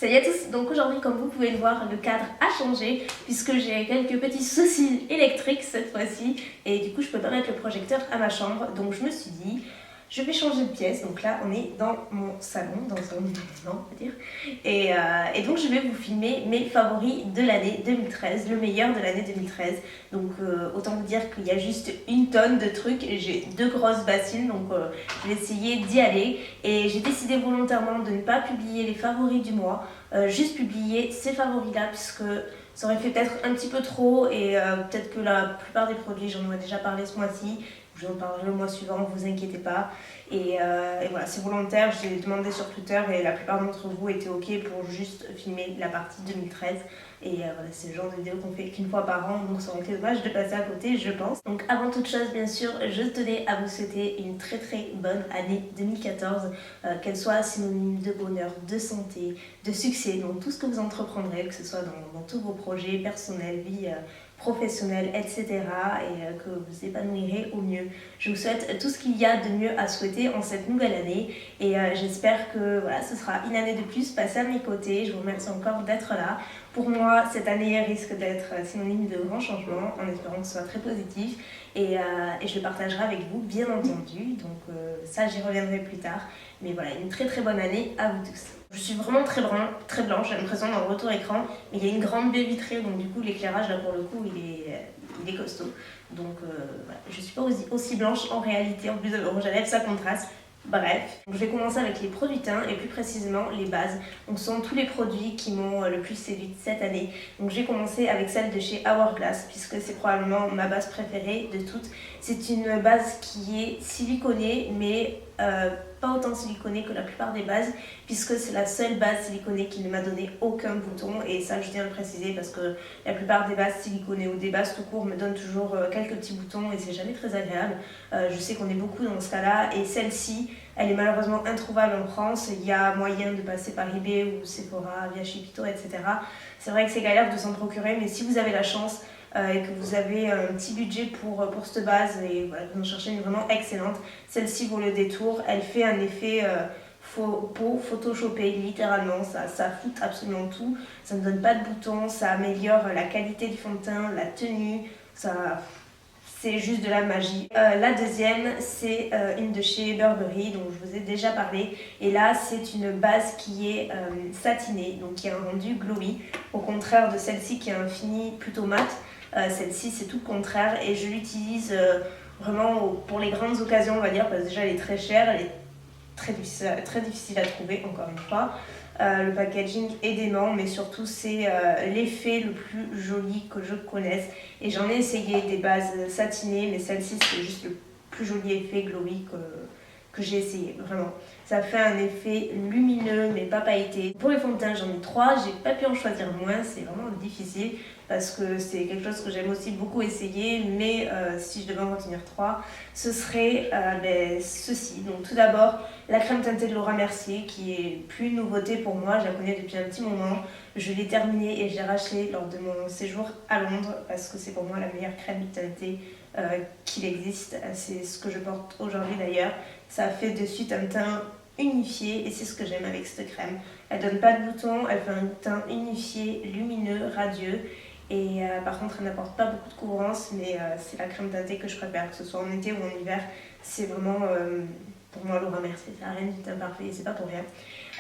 Salut à tous, donc aujourd'hui comme vous pouvez le voir le cadre a changé puisque j'ai quelques petits soucis électriques cette fois-ci et du coup je peux pas mettre le projecteur à ma chambre, donc je me suis dit je vais changer de pièce. Donc là on est dans mon salon, dans un salon on va dire, et donc je vais vous filmer mes favoris de l'année 2013, le meilleur de l'année 2013. Donc autant vous dire qu'il y a juste une tonne de trucs et j'ai deux grosses bassines, donc je vais essayer d'y aller. Et j'ai décidé volontairement de ne pas publier les favoris du mois, juste publier ces favoris là puisque ça aurait fait peut-être un petit peu trop et peut-être que la plupart des produits j'en aurais déjà parlé ce mois-ci. Je vous en parlerai le mois suivant, vous inquiétez pas. Et voilà, c'est volontaire, j'ai demandé sur Twitter et la plupart d'entre vous étaient ok pour juste filmer la partie 2013. Et voilà, c'est le genre de vidéo qu'on fait qu'une fois par an, donc ça aurait été dommage de passer à côté, je pense. Donc avant toute chose, bien sûr, je tenais à vous souhaiter une très très bonne année 2014, qu'elle soit synonyme de bonheur, de santé, de succès dans tout ce que vous entreprendrez, que ce soit dans tous vos projets personnels, vie professionnelle, etc. et que vous épanouirez au mieux. Je vous souhaite tout ce qu'il y a de mieux à souhaiter en cette nouvelle année et j'espère que voilà, ce sera une année de plus passée à mes côtés. Je vous remercie encore d'être là. Pour moi, cette année risque d'être synonyme de grands changements, en espérant que ce soit très positif et je le partagerai avec vous, bien entendu. Donc ça, j'y reviendrai plus tard. Mais voilà, une très très bonne année à vous tous. Je suis vraiment très blanche, j'ai l'impression dans le retour écran, mais il y a une grande baie vitrée, donc du coup l'éclairage là pour le coup il est costaud. Donc voilà, je suis pas aussi blanche en réalité, en plus de rouge à lèvres, ça contraste. Bref, donc je vais commencer avec les produits teints et plus précisément les bases. Donc ce sont tous les produits qui m'ont le plus séduite cette année. Donc j'ai commencé avec celle de chez Hourglass puisque c'est probablement ma base préférée de toutes. C'est une base qui est siliconée mais pas autant siliconée que la plupart des bases puisque c'est la seule base siliconée qui ne m'a donné aucun bouton et ça je tiens à le préciser parce que la plupart des bases siliconées ou des bases tout court me donnent toujours quelques petits boutons et c'est jamais très agréable. Je sais qu'on est beaucoup dans ce cas-là et celle-ci elle est malheureusement introuvable en France. Il y a moyen de passer par eBay ou Sephora, via Shipito, etc. C'est vrai que c'est galère de s'en procurer mais si vous avez la chance et que vous avez un petit budget pour cette base et voilà, vous en cherchez une vraiment excellente, celle-ci vaut le détour. Elle fait un effet peau photoshopé littéralement, ça fout absolument tout, ça ne donne pas de boutons, ça améliore la qualité du fond de teint, la tenue, c'est juste de la magie. La deuxième, c'est une de chez Burberry, dont je vous ai déjà parlé. Et là, c'est une base qui est satinée, donc qui a un rendu glowy, au contraire de celle-ci qui a un fini plutôt mat. Celle-ci, c'est tout le contraire et je l'utilise vraiment pour les grandes occasions, on va dire, parce que déjà elle est très chère, elle est très difficile à trouver, encore une fois. Le packaging est dément, mais surtout c'est l'effet le plus joli que je connaisse. Et j'en ai essayé des bases satinées, mais celle-ci c'est juste le plus joli effet glowy que j'ai essayé, vraiment. Ça fait un effet lumineux mais pas pailleté. Pour les fonds de teint j'en ai 3, j'ai pas pu en choisir moins, c'est vraiment difficile parce que c'est quelque chose que j'aime aussi beaucoup essayer, mais si je devais en retenir 3, ce serait ceci. Donc tout d'abord la crème teintée de Laura Mercier qui est plus une nouveauté pour moi, je la connais depuis un petit moment. Je l'ai terminée et je l'ai rachetée lors de mon séjour à Londres parce que c'est pour moi la meilleure crème teintée qu'il existe. C'est ce que je porte aujourd'hui d'ailleurs. Ça fait de suite un teint unifié et c'est ce que j'aime avec cette crème. Elle donne pas de boutons, elle fait un teint unifié, lumineux, radieux et par contre elle n'apporte pas beaucoup de couvrance mais c'est la crème teintée que je préfère, que ce soit en été ou en hiver. C'est vraiment pour moi Laura Mercier, c'est la reine du teint parfait et c'est pas pour rien.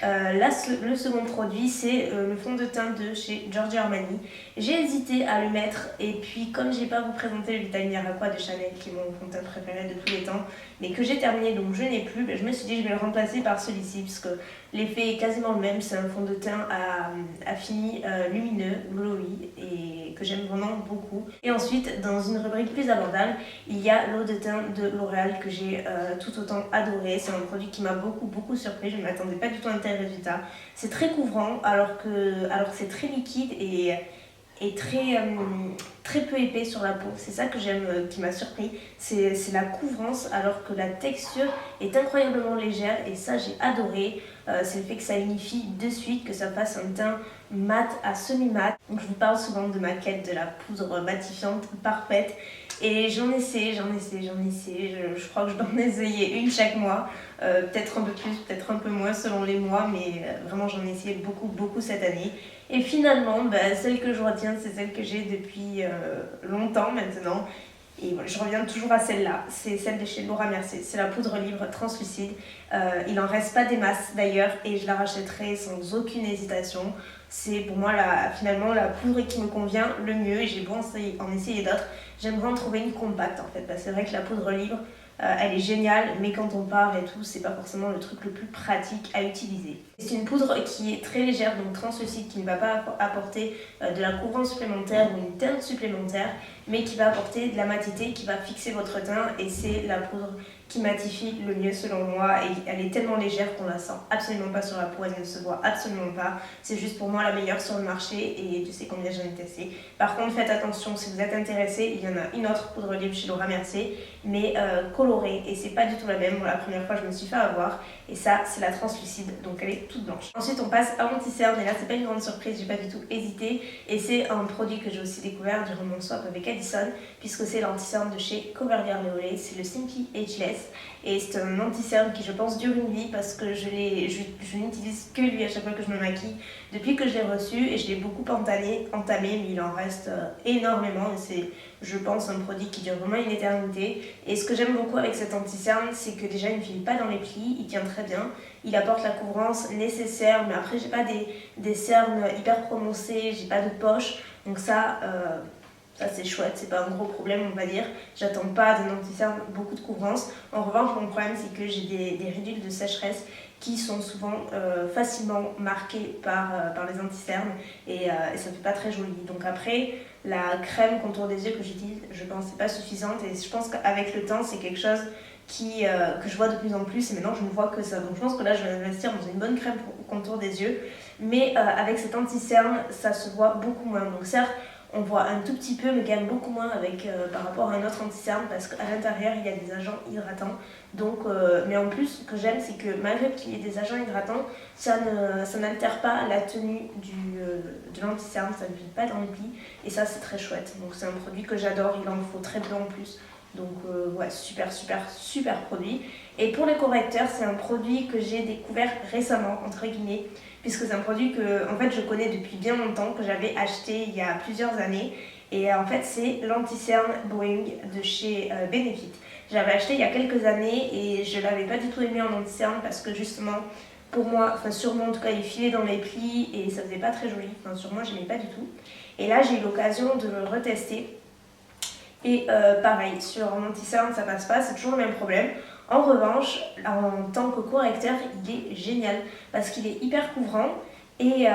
Là, le second produit, c'est le fond de teint de chez Giorgio Armani. J'ai hésité à le mettre et puis comme j'ai pas vous présenté le Vitamin Aqua de Chanel qui est mon fond de teint préféré de tous les temps, mais que j'ai terminé donc je n'ai plus, je me suis dit je vais le remplacer par celui-ci puisque l'effet est quasiment le même. C'est un fond de teint à fini lumineux, glowy et que j'aime vraiment beaucoup. Et ensuite, dans une rubrique plus abordable, il y a l'eau de teint de L'Oréal que j'ai tout autant adoré. C'est un produit qui m'a beaucoup surpris, je ne m'attendais pas du tout à un tel résultat. C'est très couvrant alors que c'est très liquide et très peu épais sur la peau. C'est ça que j'aime, qui m'a surpris. C'est la couvrance alors que la texture est incroyablement légère et ça j'ai adoré. c'est le fait que ça unifie de suite, que ça fasse un teint mat à semi-mat. Donc je vous parle souvent de ma quête de la poudre matifiante parfaite. Et j'en essaie, je crois que je dois en essayer une chaque mois, peut-être un peu plus, peut-être un peu moins selon les mois, mais vraiment j'en ai essayé beaucoup cette année. Et finalement, celle que je retiens, c'est celle que j'ai depuis longtemps maintenant. Et voilà, je reviens toujours à celle-là, c'est celle de chez Laura Mercier, c'est la poudre libre translucide. Il en reste pas des masses d'ailleurs et je la rachèterai sans aucune hésitation. C'est pour moi finalement la poudre qui me convient le mieux et j'ai beau en essayer d'autres. J'aimerais en trouver une compacte en fait, parce que c'est vrai que la poudre libre, elle est géniale, mais quand on part et tout, c'est pas forcément le truc le plus pratique à utiliser. C'est une poudre qui est très légère, donc translucide, qui ne va pas apporter de la couvrance supplémentaire ou une teinte supplémentaire, mais qui va apporter de la matité, qui va fixer votre teint, et c'est la poudre qui matifie le mieux selon moi, et elle est tellement légère qu'on la sent absolument pas sur la peau, elle ne se voit absolument pas. C'est juste pour moi la meilleure sur le marché, et je sais combien j'en ai testé. Par contre, faites attention, si vous êtes intéressé, il y en a une autre poudre libre chez Laura Mercier, mais colorée, et c'est pas du tout la même. Moi, la première fois, je me suis fait avoir, et ça, c'est la translucide, donc elle est toute blanche. Ensuite, on passe à l'anti-cerne, et là, c'est pas une grande surprise, j'ai pas du tout hésité, et c'est un produit que j'ai aussi découvert durant mon swap avec Addison, puisque c'est l'anti-cerne de chez Coverlier Leolé, c'est le Simply Ageless, et c'est un anti-cerne qui, je pense, dure une vie, parce que je n'utilise que lui à chaque fois que je me maquille, depuis que je l'ai reçu, et je l'ai beaucoup entamé, mais il en reste énormément, et c'est, je pense, un produit qui dure vraiment une éternité. Et ce que j'aime beaucoup avec cet anti-cerne, c'est que déjà il ne finit pas dans les plis, il tient très bien, il apporte la couvrance nécessaire, mais après j'ai pas des cernes hyper prononcées, j'ai pas de poche, donc ça c'est chouette, c'est pas un gros problème on va dire. J'attends pas d'un anti-cerne beaucoup de couvrance. En revanche, mon problème c'est que j'ai des ridules de sécheresse qui sont souvent facilement marquées par les anti-cernes et ça fait pas très joli. Donc après, la crème contour des yeux que j'utilise, je pense c'est pas suffisante et je pense qu'avec le temps c'est quelque chose que je vois de plus en plus et maintenant je ne vois que ça. Donc je pense que là je vais investir dans une bonne crème pour contour des yeux, mais avec cet anti-cerne ça se voit beaucoup moins. Donc certes, on voit un tout petit peu, mais quand même beaucoup moins par rapport à un autre anti-cerne parce qu'à l'intérieur il y a des agents hydratants. Donc, mais en plus, ce que j'aime, c'est que malgré qu'il y ait des agents hydratants, ça n'altère pas la tenue de l'anti-cerne, ça ne vide pas dans les plis et ça c'est très chouette. Donc c'est un produit que j'adore, il en faut très peu en plus. Donc ouais, super produit. Et pour les correcteurs, c'est un produit que j'ai découvert récemment, entre guillemets, puisque c'est un produit que en fait, je connais depuis bien longtemps, que j'avais acheté il y a plusieurs années. Et en fait, c'est l'anti-cerne Boeing de chez Benefit. J'avais acheté il y a quelques années et je ne l'avais pas du tout aimé en anti-cerne parce que justement, pour moi, enfin sur moi en tout cas, il filait dans les plis et ça faisait pas très joli. Enfin sur moi, je n'aimais pas du tout. Et là, j'ai eu l'occasion de le retester. Et pareil, sur un anti-cerne, ça passe pas, c'est toujours le même problème. En revanche, en tant que correcteur, il est génial parce qu'il est hyper couvrant et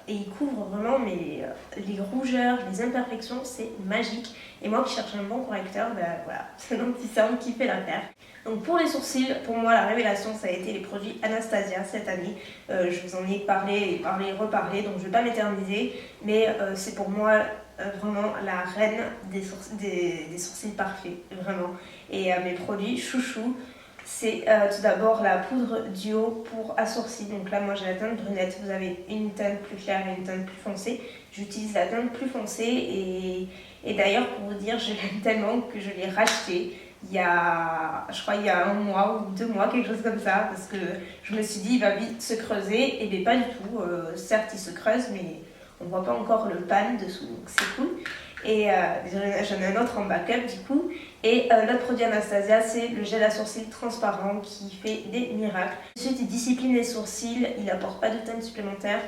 il couvre vraiment les rougeurs, les imperfections, c'est magique. Et moi qui cherche un bon correcteur, voilà, c'est un anti-cerne qui fait l'affaire. Donc pour les sourcils, pour moi la révélation ça a été les produits Anastasia cette année. Je vous en ai parlé, reparlé, donc je ne vais pas m'éterniser, mais c'est pour moi vraiment la reine des sourcils parfaits, vraiment. Et mes produits chouchou, c'est tout d'abord la poudre duo pour à sourcils. Donc là moi j'ai la teinte brunette, vous avez une teinte plus claire et une teinte plus foncée. J'utilise la teinte plus foncée et d'ailleurs pour vous dire je l'aime tellement que je l'ai racheté je crois il y a 1 mois ou 2 mois, quelque chose comme ça, parce que je me suis dit il va vite se creuser, et bien pas du tout, certes il se creuse mais on voit pas encore le pan dessous, donc c'est cool. Et j'en ai un autre en backup du coup. Et l'autre produit Anastasia, c'est le gel à sourcils transparent qui fait des miracles. Ensuite, il discipline les sourcils, il n'apporte pas de teinte supplémentaire,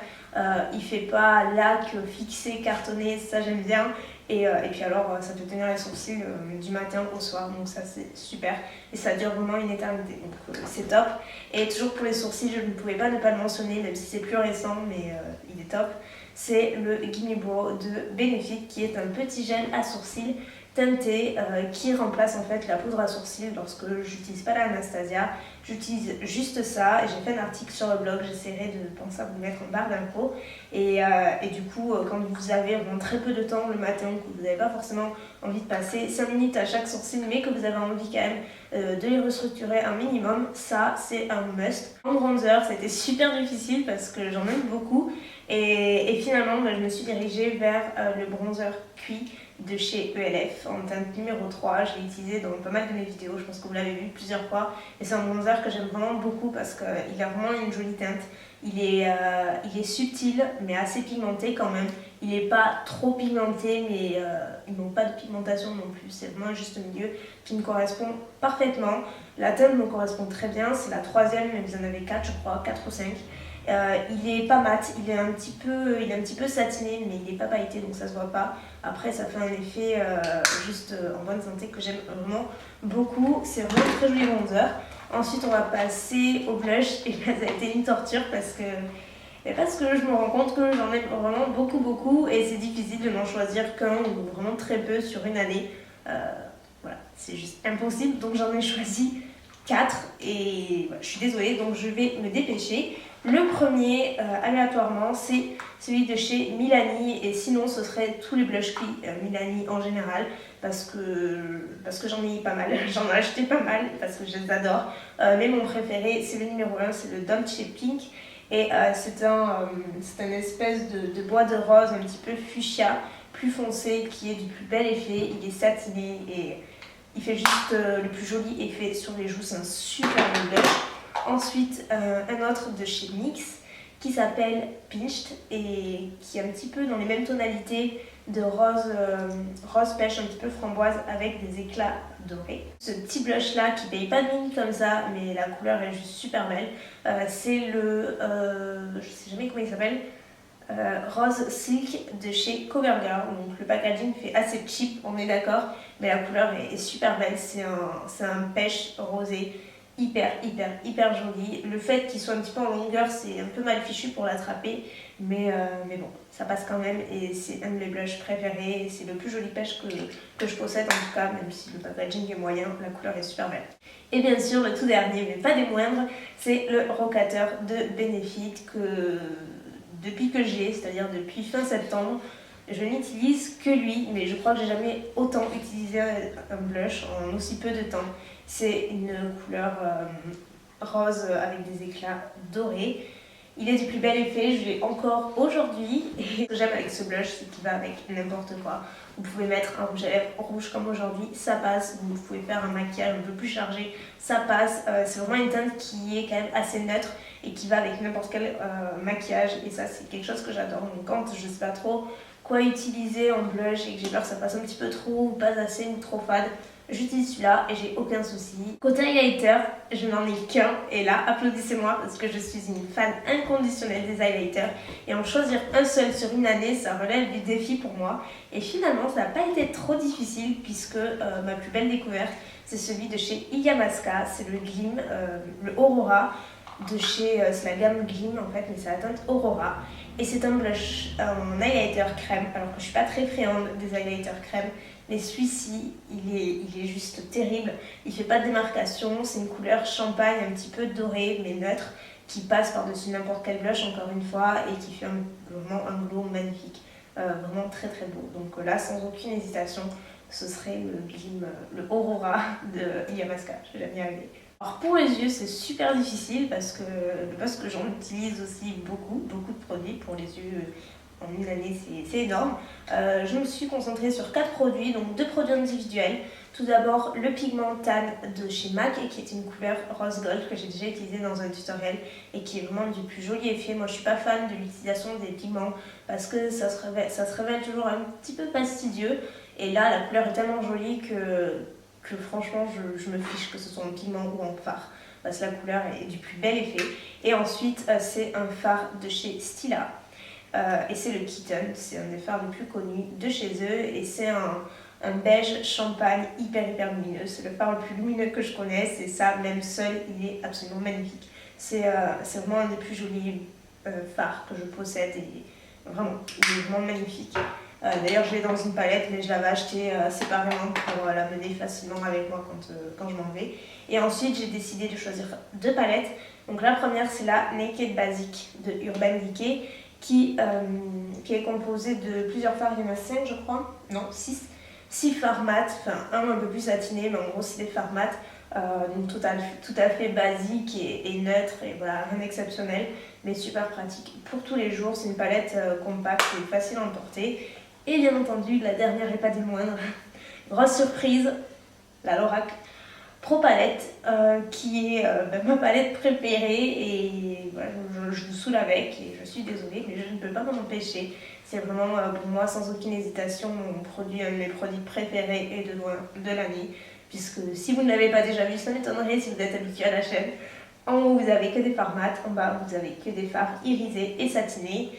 il fait pas lac, fixé, cartonné, ça j'aime bien. Et puis alors, ça peut tenir les sourcils du matin au soir, donc ça c'est super. Et ça dure vraiment une éternité, donc c'est top. Et toujours pour les sourcils, je ne pouvais pas ne pas le mentionner, même si c'est plus récent, mais il est top. C'est le Gimme Brow de Benefit, qui est un petit gel à sourcils teinté qui remplace en fait la poudre à sourcils lorsque j'utilise pas la Anastasia. J'utilise juste ça et j'ai fait un article sur le blog, j'essaierai de penser à vous le mettre en barre d'infos. Et du coup, quand vous avez vraiment très peu de temps le matin, que vous n'avez pas forcément envie de passer 5 minutes à chaque sourcil, mais que vous avez envie quand même de les restructurer un minimum, ça c'est un must. En bronzer, ça a été super difficile parce que j'en aime beaucoup. Et finalement, je me suis dirigée vers le bronzer cuit de chez ELF en teinte numéro 3. Je l'ai utilisé dans pas mal de mes vidéos, je pense que vous l'avez vu plusieurs fois. Et c'est un bronzer que j'aime vraiment beaucoup parce qu'il a vraiment une jolie teinte. Il est subtil mais assez pigmenté quand même. Il n'est pas trop pigmenté mais il manque pas de pigmentation non plus. C'est vraiment un juste milieu qui me correspond parfaitement. La teinte me correspond très bien. C'est la troisième, mais vous en avez 4 je crois, 4 ou 5. Il est pas mat, il est un petit peu satiné, mais il est pas pailleté donc ça se voit pas. Après ça fait un effet juste en bonne santé que j'aime vraiment beaucoup. C'est vraiment très joli bronzer. Ensuite on va passer au blush et là ça a été une torture parce que je me rends compte que j'en aime vraiment beaucoup et c'est difficile de n'en choisir qu'un ou vraiment très peu sur une année. Voilà, c'est juste impossible donc j'en ai choisi 4 et voilà, je suis désolée donc je vais me dépêcher. Le premier, aléatoirement, c'est celui de chez Milani et sinon ce serait tous les blush cuits Milani en général parce que j'en ai pas mal, j'en ai acheté pas mal parce que je les adore. Mais mon préféré c'est le numéro 1, c'est le Dolce Pink et c'est une espèce de bois de rose un petit peu fuchsia, plus foncé qui est du plus bel effet, il est satiné et il fait juste le plus joli effet sur les joues, c'est un super bon blush. Ensuite, un autre de chez NYX qui s'appelle Pinched et qui est un petit peu dans les mêmes tonalités de rose pêche, un petit peu framboise avec des éclats dorés. Ce petit blush là qui paye pas de mine comme ça, mais la couleur est juste super belle. C'est le, je sais jamais comment il s'appelle, Rose Silk de chez CoverGirl. Donc le packaging fait assez cheap, on est d'accord, mais la couleur est super belle. C'est un pêche rosé. Hyper joli. Le fait qu'il soit un petit peu en longueur, c'est un peu mal fichu pour l'attraper, mais bon, ça passe quand même et c'est un de mes blushs préférés. C'est le plus joli pêche que je possède en tout cas, même si le packaging est moyen, la couleur est super belle. Et bien sûr, le tout dernier, mais pas des moindres, c'est le rocateur de Benefit que depuis que j'ai, c'est-à-dire depuis fin septembre, je n'utilise que lui, mais je crois que j'ai jamais autant utilisé un blush en aussi peu de temps. C'est une couleur rose avec des éclats dorés. Il est du plus bel effet, je l'ai encore aujourd'hui. Et ce que j'aime avec ce blush, c'est qu'il va avec n'importe quoi. Vous pouvez mettre un rouge à lèvres rouge comme aujourd'hui, ça passe. Vous pouvez faire un maquillage un peu plus chargé, ça passe. C'est vraiment une teinte qui est quand même assez neutre et qui va avec n'importe quel maquillage. Et ça, c'est quelque chose que j'adore. Donc quand je ne sais pas trop quoi utiliser en blush et que j'ai peur que ça passe un petit peu trop ou pas assez ou trop fade, j'utilise celui-là et j'ai aucun souci. Côté highlighter, je n'en ai qu'un et là, applaudissez-moi parce que je suis une fan inconditionnelle des highlighters et en choisir un seul sur une année, ça relève du défi pour moi. Et finalement, ça n'a pas été trop difficile puisque ma plus belle découverte, c'est celui de chez Illamasqua, c'est le Gleam, le Aurora de chez, c'est la gamme Gleam en fait, mais c'est la teinte Aurora. Et c'est un blush, un highlighter crème, alors que je suis pas très friande des highlighters crème. Mais celui-ci, il est juste terrible. Il fait pas de démarcation, c'est une couleur champagne un petit peu dorée mais neutre qui passe par-dessus n'importe quel blush encore une fois et qui fait vraiment un glow magnifique. Vraiment très beau. Donc là, sans aucune hésitation, ce serait le Gleam, le Aurora de Illamasqua. Je vais la bien arriver. Alors pour les yeux, c'est super difficile parce que j'en utilise aussi beaucoup de produits pour les yeux. En une année, c'est énorme. Je me suis concentrée sur 4 produits, donc 2 produits individuels. Tout d'abord, le pigment Tan de chez MAC, qui est une couleur rose gold que j'ai déjà utilisé dans un tutoriel et qui est vraiment du plus joli effet. Moi, je suis pas fan de l'utilisation des pigments parce que ça se révèle toujours un petit peu fastidieux. Et là, la couleur est tellement jolie que franchement, je me fiche que ce soit en pigment ou en fard. Parce que la couleur est du plus bel effet. Et ensuite, c'est un fard de chez Stila. Et c'est le Kitten, c'est un des fards les plus connus de chez eux et c'est un beige champagne hyper lumineux. C'est le fard le plus lumineux que je connaisse et ça, même seul, il est absolument magnifique. C'est vraiment un des plus jolis fards que je possède et vraiment, il est vraiment magnifique. D'ailleurs je l'ai dans une palette, mais je l'avais achetée séparément pour la mener facilement avec moi quand je m'en vais. Et ensuite j'ai décidé de choisir 2 palettes. Donc la première c'est la Naked Basic de Urban Decay qui est composée de plusieurs fards, il y en a 5 je crois, non 6 fards mat, enfin un peu plus satiné, mais en gros c'est des fards mat. Donc tout à fait basique et neutre et voilà, rien d'exceptionnel, mais super pratique pour tous les jours. C'est une palette compacte et facile à emporter. Et bien entendu, la dernière et pas des moindres, grosse surprise, la Lorac Pro Palette, qui est ma palette préférée, et voilà, je vous saoule avec et je suis désolée, mais je ne peux pas m'en empêcher. C'est vraiment pour moi sans aucune hésitation un de mes produits préférés et de loin de l'année, puisque si vous ne l'avez pas déjà vu, ça m'étonnerait si vous êtes habitué à la chaîne. En haut vous avez que des fards mat, en bas vous avez que des fards irisés et satinés.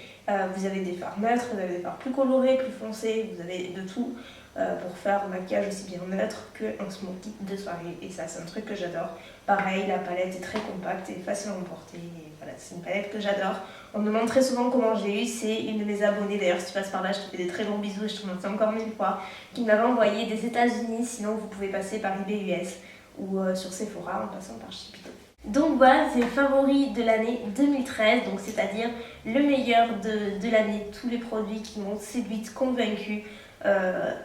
Vous avez des fards neutres, vous avez des fards plus colorés, plus foncés, vous avez de tout pour faire un maquillage aussi bien neutre qu'un smoky de soirée. Et ça c'est un truc que j'adore. Pareil, la palette est très compacte et facile à emporter. Et voilà, c'est une palette que j'adore. On me demande très souvent comment je l'ai eu. C'est une de mes abonnées, d'ailleurs si tu passes par là je te fais des très gros bisous et je te remercie encore 1000 fois, qui me l'avait envoyé des États-Unis. Sinon vous pouvez passer par eBay US ou sur Sephora en passant par Shipito. Donc voilà, c'est le favori de l'année 2013, donc c'est-à-dire le meilleur de l'année. Tous les produits qui m'ont séduite, convaincue,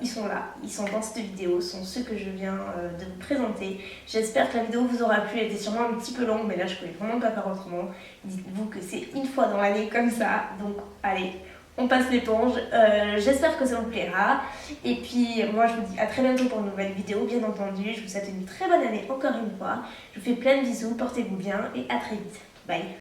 ils sont là, ils sont dans cette vidéo, sont ceux que je viens de vous présenter. J'espère que la vidéo vous aura plu, elle était sûrement un petit peu longue, mais là je pouvais vraiment pas faire autrement. Dites-vous que c'est une fois dans l'année comme ça, donc allez, on passe l'éponge. J'espère que ça vous plaira. Et puis moi je vous dis à très bientôt pour une nouvelle vidéo, bien entendu. Je vous souhaite une très bonne année encore une fois. Je vous fais plein de bisous, portez-vous bien et à très vite. Bye.